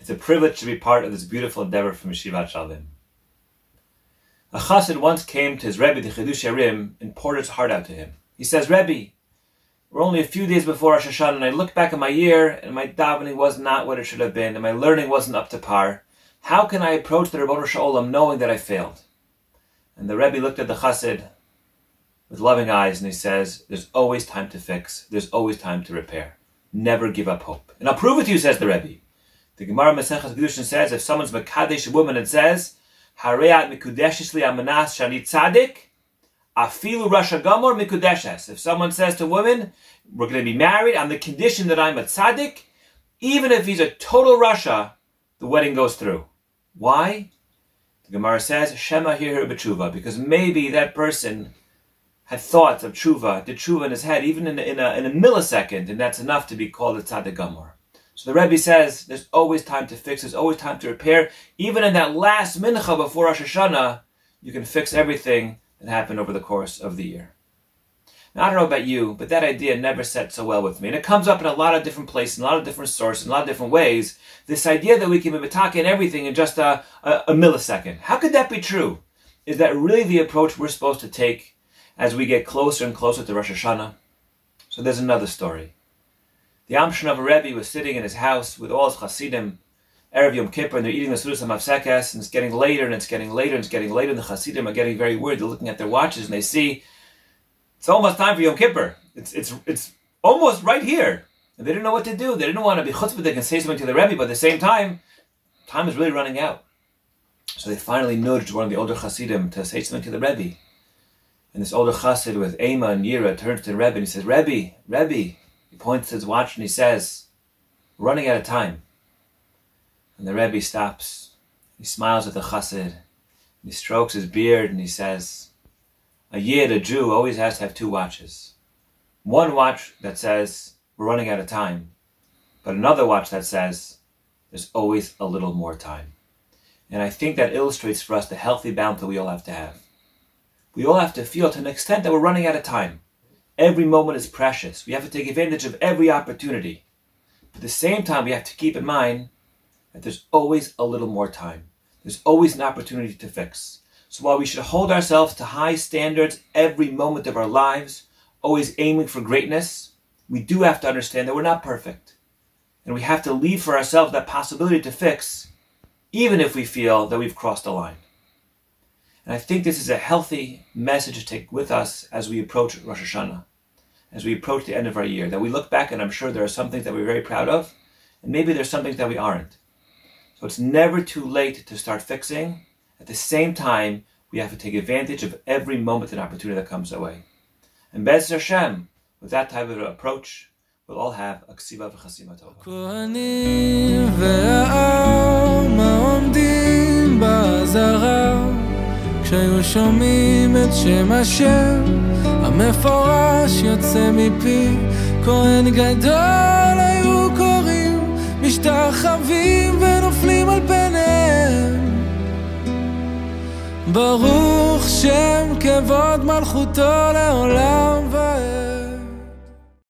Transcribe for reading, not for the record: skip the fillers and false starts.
It's a privilege to be part of this beautiful endeavor from Yeshivat Sha'alvim. A chassid once came to his Rebbe, the Chidush Yarim, and poured his heart out to him. He says, Rebbe, we're only a few days before Rosh Hashanah, and I look back at my year, and my davening was not what it should have been, and my learning wasn't up to par. How can I approach the Ribono Shel Olam knowing that I failed? And the Rebbe looked at the chassid with loving eyes, and he says, there's always time to fix. There's always time to repair. Never give up hope. And I'll prove it to you, says the Rebbe. The Gemara Maseches Kedushin says, if someone's mekadesh a woman and says, Hareat mikudeshes li amanas shani tzadik, afilu rasha gamor mikudeshes. If someone says to women, we're going to be married on the condition that I'm a tzaddik, even if he's a total rasha, the wedding goes through. Why? The Gemara says, Shema hirher b'tshuva, because maybe that person had thoughts of tshuva, did tshuva in his head, even in a millisecond, and that's enough to be called a tzaddik gamor. So the Rebbe says, there's always time to fix, there's always time to repair. Even in that last mincha before Rosh Hashanah, you can fix everything that happened over the course of the year. Now, I don't know about you, but that idea never sat so well with me. And it comes up in a lot of different places, in a lot of different sources, in a lot of different ways. This idea that we can be talking everything in just a millisecond. How could that be true? Is that really the approach we're supposed to take as we get closer and closer to Rosh Hashanah? So there's another story. The Amshon of a Rebbe was sitting in his house with all his Hasidim, Erev Yom Kippur, and they're eating the Sudas HaMafsekes, and it's getting later, and it's getting later, and it's getting later, and the Hasidim are getting very worried. They're looking at their watches, and they see, it's almost time for Yom Kippur. It's almost right here. And they didn't know what to do. They didn't want to be chutzpah and say something to the Rebbe, but at the same time, time is really running out. So they finally nudged one of the older Hasidim to say something to the Rebbe. And this older Hasid with Ema and Yira turns to the Rebbe, and he says, Rebbe, he points to his watch and he says, we're running out of time. And the Rebbe stops. He smiles at the chassid. He strokes his beard and he says, a Yid, a Jew, always has to have two watches. One watch that says, we're running out of time. But another watch that says, there's always a little more time. And I think that illustrates for us the healthy balance that we all have to have. We all have to feel to an extent that we're running out of time. Every moment is precious. We have to take advantage of every opportunity. But at the same time, we have to keep in mind that there's always a little more time. There's always an opportunity to fix. So while we should hold ourselves to high standards every moment of our lives, always aiming for greatness, we do have to understand that we're not perfect. And we have to leave for ourselves that possibility to fix, even if we feel that we've crossed the line. And I think this is a healthy message to take with us as we approach Rosh Hashanah, as we approach the end of our year, that we look back and I'm sure there are some things that we're very proud of, and maybe there's some things that we aren't. So it's never too late to start fixing. At the same time, we have to take advantage of every moment and opportunity that comes our way. And Bez Hashem, with that type of approach, we'll all have a ksiva v'chasima tova. כשהיו שומעים את שם השם המפורש יוצא מפי כהן גדול היו קוראים משתחווים ונופלים על פניהם ברוך שם כבוד מלכותו לעולם ועד